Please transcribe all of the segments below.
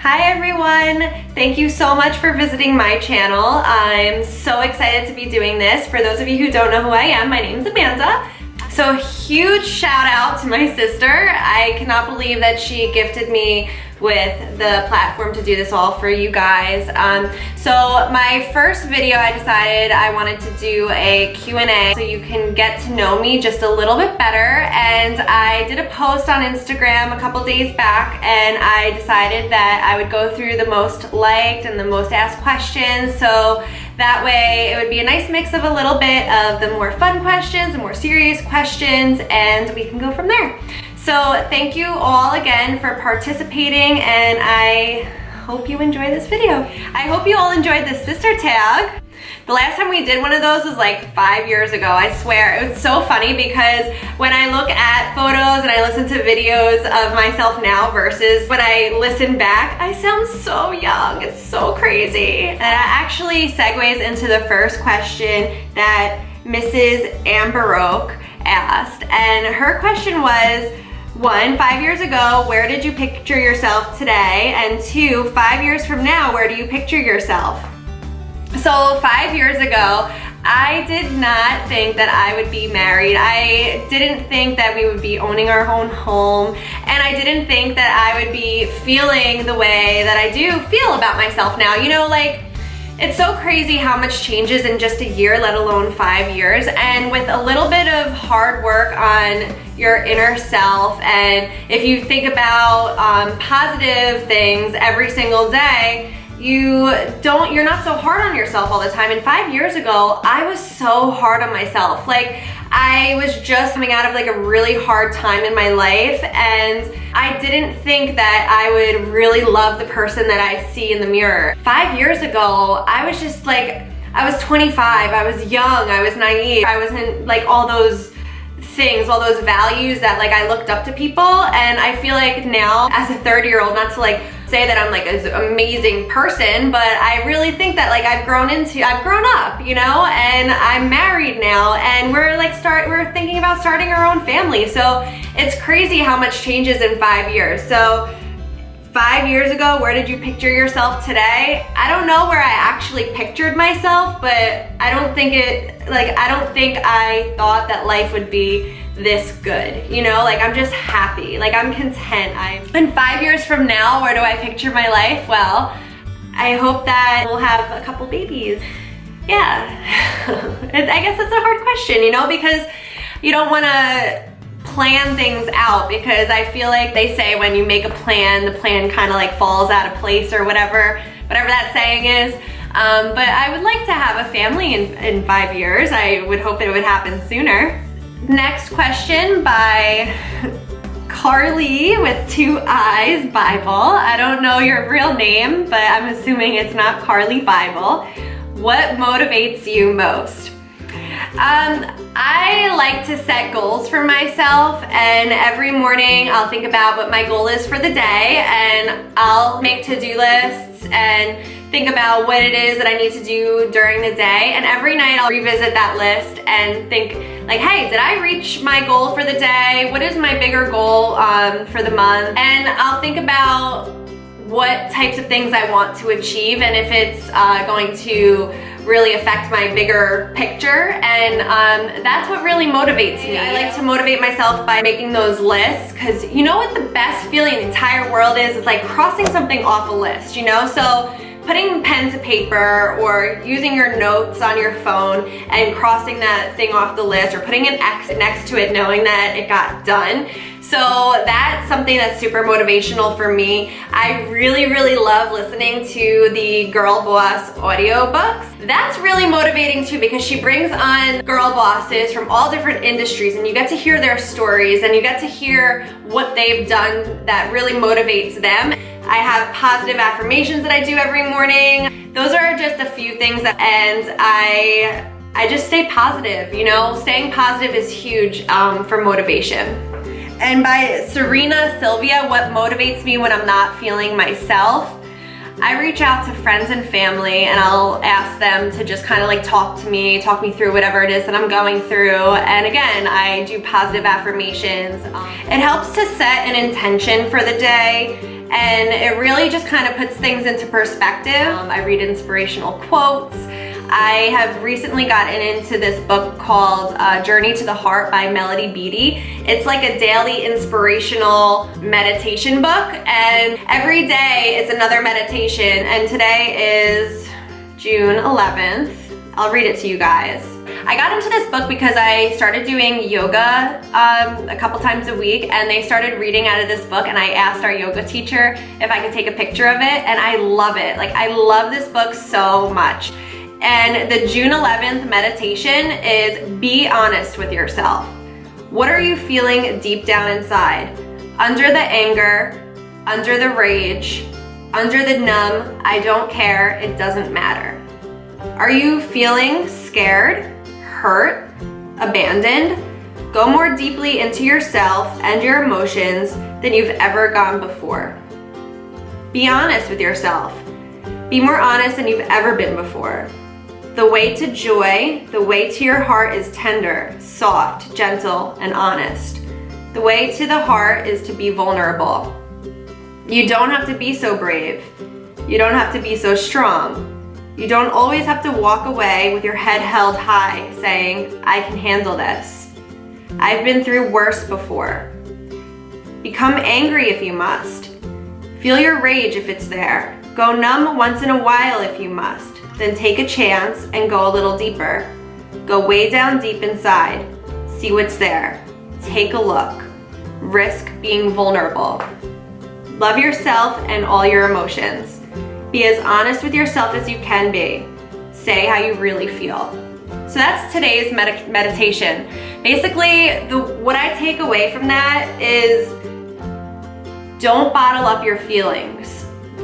Hi everyone! Thank you so much for visiting my channel. I'm so excited to be doing this. For those of you who don't know who I am, my name is Amanda. So huge shout out to my sister. I cannot believe that she gifted me with the platform to do this all for you guys. So my first video, I decided I wanted to do a Q&A so you can get to know me just a little bit better. And I did a post on Instagram a couple days back, and I decided that I would go through the most liked and the most asked questions. So that way it would be a nice mix of a little bit of the more fun questions, the more serious questions, and we can go from there. So thank you all again for participating, and I hope you enjoy this video. I hope you all enjoyed the sister tag. The last time we did one of those was like 5 years ago, I swear. It was so funny because when I look at photos and I listen to videos of myself now versus when I listen back, I sound so young. It's so crazy. And that actually segues into the first question that Mrs. Amber Oak asked. And her question was, 1, 5 years ago, where did you picture yourself today? And 2, 5 years from now, where do you picture yourself? So 5 years ago, I did not think that I would be married. I didn't think that we would be owning our own home. And I didn't think that I would be feeling the way that I do feel about myself now. You know, like, it's so crazy how much changes in just a year, let alone 5 years. And with a little bit of hard work on your inner self, and if you think about positive things every single day, you're not so hard on yourself all the time. And 5 years ago, I was so hard on myself. Like, I was just coming out of like a really hard time in my life, and I didn't think that I would really love the person that I see in the mirror. 5 years ago, I was just like, I was 25, I was young, I was naive, I wasn't like all those things, all those values that like I looked up to people. And I feel like now as a 30-year-old, not to like say that I'm like an amazing person, but I really think that like I've grown up, you know, and I'm married now, and we're thinking about starting our own family. So it's crazy how much changes in 5 years. So 5 years ago, where did you picture yourself today? I don't know where I actually pictured myself, but I don't think I thought that life would be this good, you know? Like, I'm just happy, like I'm content. And 5 years from now, where do I picture my life? Well, I hope that we'll have a couple babies. Yeah, I guess that's a hard question, you know, because you don't want to plan things out, because I feel like they say when you make a plan, the plan kind of like falls out of place or whatever that saying is. But I would like to have a family in 5 years. I would hope it would happen sooner. Next question by Carly with 2 eyes, Bybel. I don't know your real name, but I'm assuming it's not Carly Bybel. What motivates you most? I like to set goals for myself, and every morning I'll think about what my goal is for the day, and I'll make to-do lists and think about what it is that I need to do during the day. And every night I'll revisit that list and think like, hey, did I reach my goal for the day? What is my bigger goal for the month? And I'll think about what types of things I want to achieve, and if it's going to really affect my bigger picture. And that's what really motivates me. I like to motivate myself by making those lists, because you know what the best feeling in the entire world is? It's like crossing something off a list, you know? So putting pen to paper or using your notes on your phone and crossing that thing off the list, or putting an X next to it knowing that it got done. So that's something that's super motivational for me. I really, really love listening to the Girl Boss audiobooks. That's really motivating too, because she brings on girl bosses from all different industries, and you get to hear their stories, and you get to hear what they've done that really motivates them. I have positive affirmations that I do every morning. Those are just a few things and I just stay positive, you know? Staying positive is huge for motivation. And by Serena Sylvia, what motivates me when I'm not feeling myself? I reach out to friends and family and I'll ask them to just kind of like talk me through whatever it is that I'm going through. And again, I do positive affirmations. It helps to set an intention for the day, and it really just kind of puts things into perspective. I read inspirational quotes. I have recently gotten into this book called Journey to the Heart by Melody Beattie. It's like a daily inspirational meditation book, and every day it's another meditation, and today is June 11th. I'll read it to you guys. I got into this book because I started doing yoga a couple times a week, and they started reading out of this book, and I asked our yoga teacher if I could take a picture of it, and I love it. Like, I love this book so much. And the June 11th meditation is be honest with yourself. What are you feeling deep down inside? Under the anger, under the rage, under the numb, I don't care, it doesn't matter. Are you feeling scared, hurt, abandoned? Go more deeply into yourself and your emotions than you've ever gone before. Be honest with yourself. Be more honest than you've ever been before. The way to joy, the way to your heart is tender, soft, gentle, and honest. The way to the heart is to be vulnerable. You don't have to be so brave. You don't have to be so strong. You don't always have to walk away with your head held high saying, I can handle this. I've been through worse before. Become angry if you must. Feel your rage if it's there. Go numb once in a while if you must. Then take a chance and go a little deeper. Go way down deep inside. See what's there. Take a look. Risk being vulnerable. Love yourself and all your emotions. Be as honest with yourself as you can be. Say how you really feel. So that's today's meditation. Basically, what I take away from that is don't bottle up your feelings.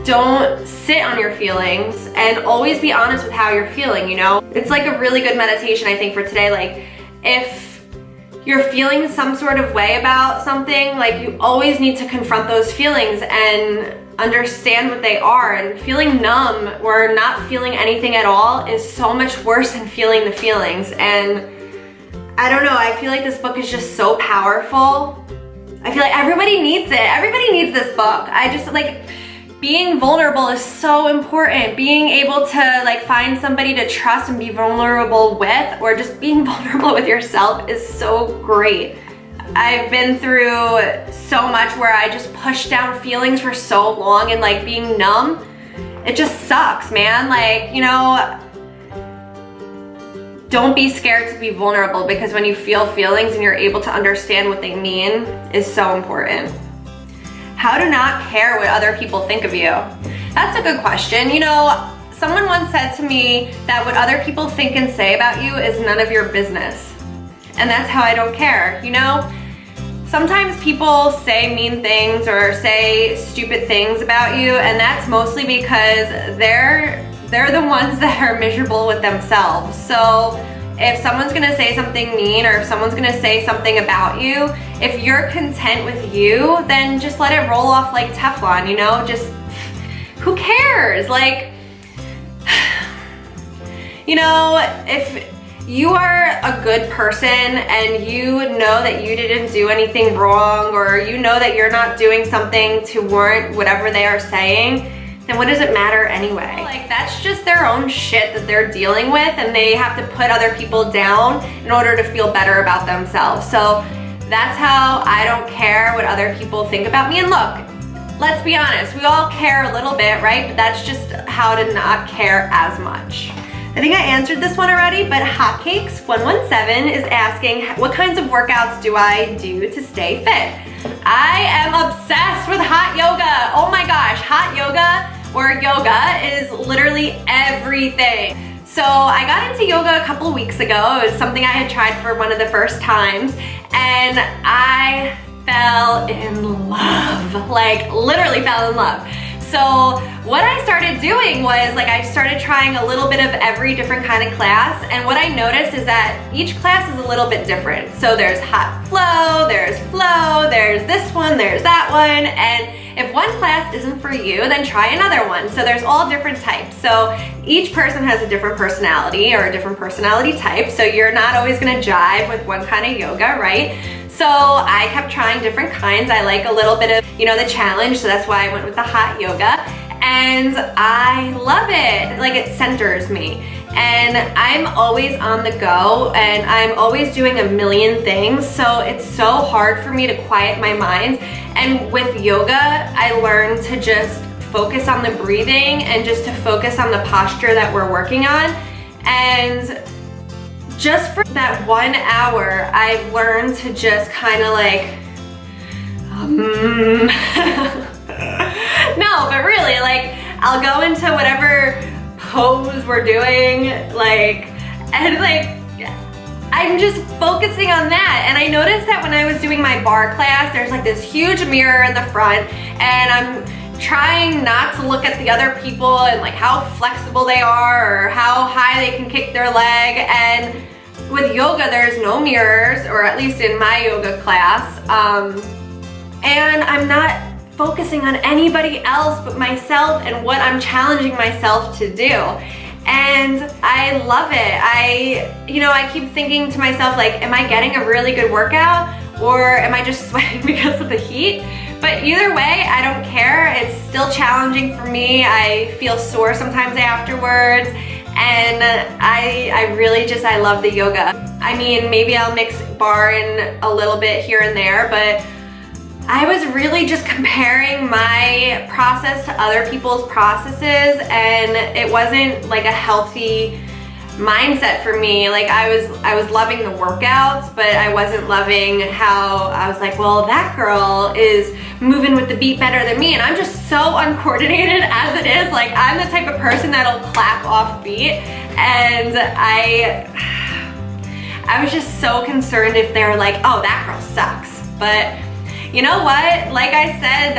Don't sit on your feelings, and always be honest with how you're feeling, you know? It's like a really good meditation, I think, for today. Like, if you're feeling some sort of way about something, like, you always need to confront those feelings and understand what they are. And feeling numb or not feeling anything at all is so much worse than feeling the feelings. And I don't know, I feel like this book is just so powerful. I feel like everybody needs it. Everybody needs this book. I just, like, being vulnerable is so important. Being able to like find somebody to trust and be vulnerable with, or just being vulnerable with yourself, is so great. I've been through so much where I just pushed down feelings for so long, and like being numb, it just sucks, man. Like, you know, don't be scared to be vulnerable, because when you feel feelings and you're able to understand what they mean is so important. How to not care what other people think of you? That's a good question. You know, someone once said to me that what other people think and say about you is none of your business. And that's how I don't care, you know? Sometimes people say mean things or say stupid things about you, and that's mostly because they're the ones that are miserable with themselves. So if someone's gonna say something mean, or if someone's gonna say something about you, if you're content with you, then just let it roll off like Teflon, you know? Just, who cares? Like, you know, if you are a good person and you know that you didn't do anything wrong, or you know that you're not doing something to warrant whatever they are saying, then what does it matter anyway? Like, that's just their own shit that they're dealing with, and they have to put other people down in order to feel better about themselves. So that's how I don't care what other people think about me. And look, let's be honest, we all care a little bit, right? But that's just how to not care as much. I think I answered this one already, but Hotcakes117 is asking, what kinds of workouts do I do to stay fit? I am obsessed with hot yoga. Oh my gosh, hot yoga or yoga is literally everything. So I got into yoga a couple weeks ago. It was something I had tried for one of the first times, and I fell in love, like literally fell in love. So what I started doing was like I started trying a little bit of every different kind of class, and what I noticed is that each class is a little bit different. So there's hot flow, there's this one, there's that one, and if one class isn't for you, then try another one. So there's all different types. So each person has a different personality or a different personality type, so you're not always gonna jive with one kind of yoga, right? So I kept trying different kinds. I like a little bit of, you know, the challenge, so that's why I went with the hot yoga. And I love it. Like, it centers me. And I'm always on the go, and I'm always doing a million things, so it's so hard for me to quiet my mind. And with yoga, I learned to just focus on the breathing and just to focus on the posture that we're working on. And just for that 1 hour, I've learned to just kind of like, no, but really, like, I'll go into whatever pose we're doing, like, and like, I'm just focusing on that. And I noticed that when I was doing my bar class, there's like this huge mirror in the front, and I'm trying not to look at the other people and like how flexible they are or how high they can kick their leg. And with yoga, there's no mirrors, or at least in my yoga class, and I'm not focusing on anybody else but myself and what I'm challenging myself to do. And I love it. I keep thinking to myself, like, am I getting a really good workout, or am I just sweating because of the heat? But either way, I don't care. It's still challenging for me. I feel sore sometimes afterwards, and I really just, I love the yoga. I mean, maybe I'll mix bar in a little bit here and there, but I was really just comparing my process to other people's processes, and it wasn't like a healthy mindset for me. Like, I was loving the workouts, but I wasn't loving how I was like, well, that girl is moving with the beat better than me, and I'm just so uncoordinated as it is. Like, I'm the type of person that'll clap off beat, and I was just so concerned if they're like, oh, that girl sucks. But you know what? Like I said,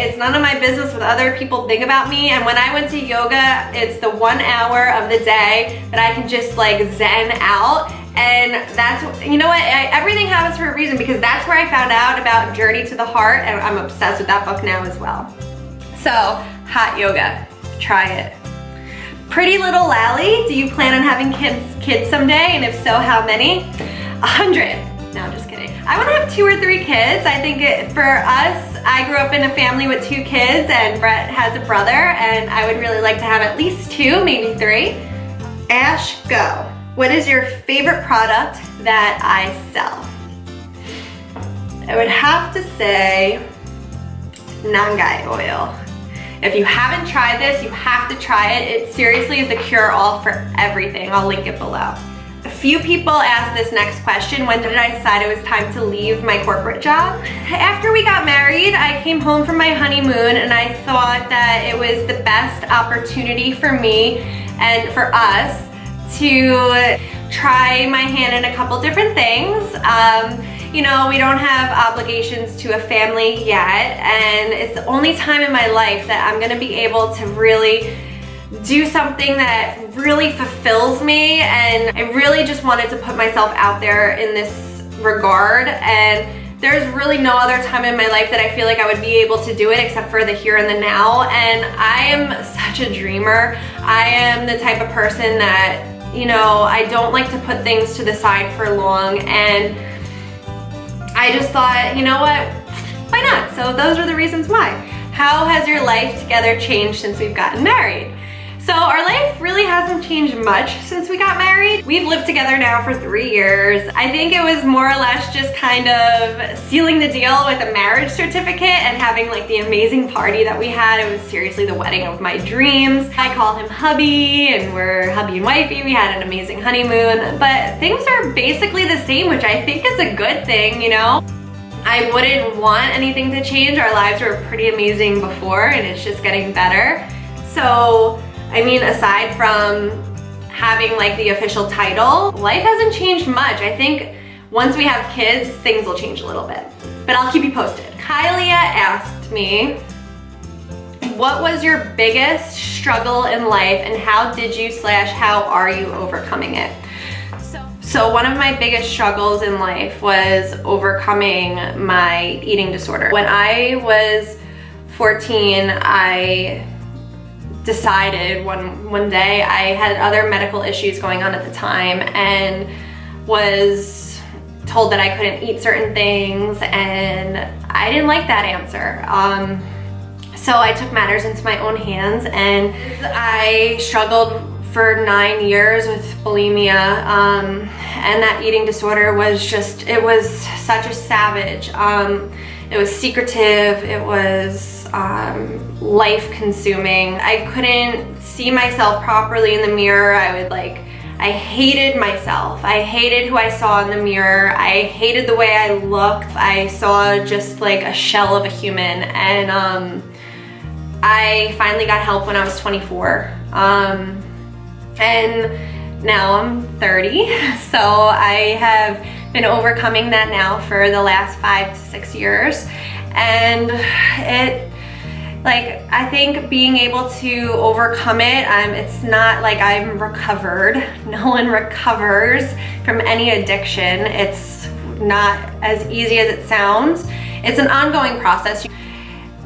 it's none of my business what other people think about me. And when I went to yoga, it's the 1 hour of the day that I can just like zen out. And that's, you know what? Everything happens for a reason, because that's where I found out about Journey to the Heart, and I'm obsessed with that book now as well. So, hot yoga, try it. Pretty little Lally, do you plan on having kids someday? And if so, how many? 100. No, just kidding. I want to have 2 or 3 kids. I think for us, I grew up in a family with 2 kids, and Brett has a brother, and I would really like to have at least 2, maybe 3. Ash, go. What is your favorite product that I sell? I would have to say Nangai Oil. If you haven't tried this, you have to try it. It seriously is the cure-all for everything. I'll link it below. A few people asked this next question: when did I decide it was time to leave my corporate job? After we got married, I came home from my honeymoon, and I thought that it was the best opportunity for me and for us to try my hand in a couple different things. You know, we don't have obligations to a family yet, and it's the only time in my life that I'm gonna be able to really do something that really fulfills me, and I really just wanted to put myself out there in this regard. And there's really no other time in my life that I feel like I would be able to do it except for the here and the now. And I am such a dreamer. I am the type of person that, you know, I don't like to put things to the side for long, and I just thought, you know what, why not? So those are the reasons why. How has your life together changed since we've gotten married? So our life really hasn't changed much since we got married. We've lived together now for 3 years. I think it was more or less just kind of sealing the deal with a marriage certificate and having like the amazing party that we had. It was seriously the wedding of my dreams. I call him hubby, and we're hubby and wifey. We had an amazing honeymoon, but things are basically the same, which I think is a good thing, you know? I wouldn't want anything to change. Our lives were pretty amazing before, and it's just getting better. So, I mean, aside from having like the official title, life hasn't changed much. I think once we have kids, things will change a little bit, but I'll keep you posted. Kylia asked me, what was your biggest struggle in life and how did you / how are you overcoming it? So one of my biggest struggles in life was overcoming my eating disorder. When I was 14, I decided one day, I had other medical issues going on at the time and was told that I couldn't eat certain things, and I didn't like that answer. So I took matters into my own hands, and I struggled for 9 years with bulimia, and that eating disorder was just, it was such a savage. It was secretive, it was life-consuming. I couldn't see myself properly in the mirror. I hated myself. I hated who I saw in the mirror. I hated the way I looked. I saw just like a shell of a human, and I finally got help when I was 24. And now I'm 30, so I have been overcoming that now for the last 5 to 6 years. And I think being able to overcome it, it's not like I'm recovered. No one recovers from any addiction. It's not as easy as it sounds. It's an ongoing process.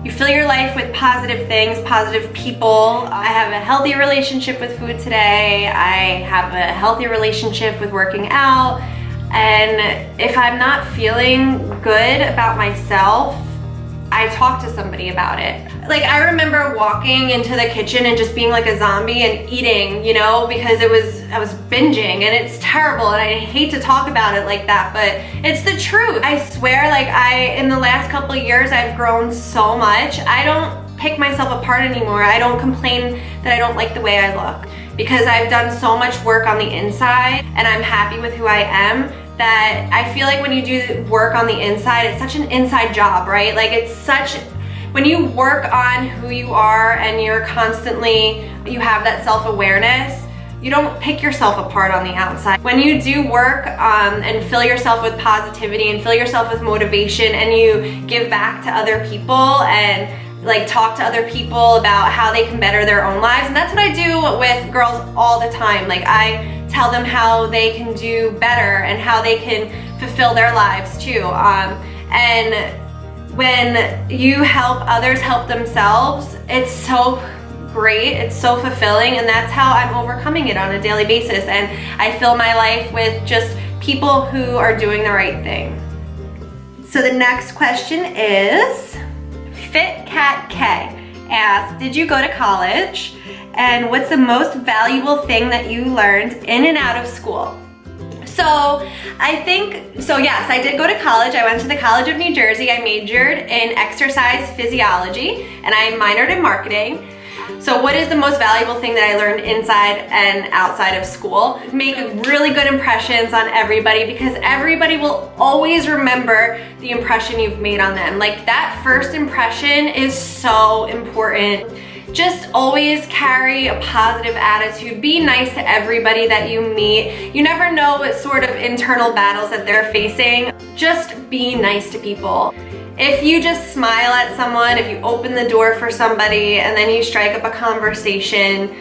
You fill your life with positive things, positive people. I have a healthy relationship with food today. I have a healthy relationship with working out. And if I'm not feeling good about myself, I talk to somebody about it. I remember walking into the kitchen and just being like a zombie and eating, because I was binging, and it's terrible, and I hate to talk about it like that, but it's the truth. I swear, in the last couple of years, I've grown so much. I don't pick myself apart anymore. I don't complain that I don't like the way I look, because I've done so much work on the inside, and I'm happy with who I am, that I feel like when you do work on the inside, it's such an inside job, right? When you work on who you are and you have that self-awareness, you don't pick yourself apart on the outside. When you do work and fill yourself with positivity and fill yourself with motivation, and you give back to other people and talk to other people about how they can better their own lives. And that's what I do with girls all the time. I tell them how they can do better and how they can fulfill their lives too. And when you help others help themselves, it's so great, it's so fulfilling, and that's how I'm overcoming it on a daily basis. And I fill my life with just people who are doing the right thing. So the next question is, Fit Cat K asks, did you go to college? And what's the most valuable thing that you learned in and out of school? So yes, I did go to college. I went to the College of New Jersey. I majored in exercise physiology, and I minored in marketing. So what is the most valuable thing that I learned inside and outside of school? Make really good impressions on everybody, because everybody will always remember the impression you've made on them. That first impression is so important. Just always carry a positive attitude. Be nice to everybody that you meet. You never know what sort of internal battles that they're facing. Just be nice to people. If you just smile at someone, if you open the door for somebody and then you strike up a conversation,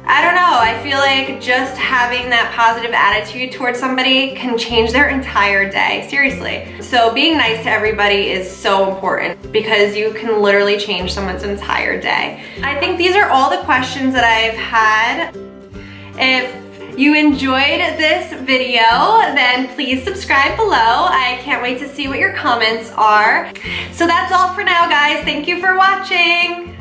I don't know, I feel like just having that positive attitude towards somebody can change their entire day, seriously. So being nice to everybody is so important, because you can literally change someone's entire day. I think these are all the questions that I've had. If you enjoyed this video, then please subscribe below. I can't wait to see what your comments are. So that's all for now, guys. Thank you for watching.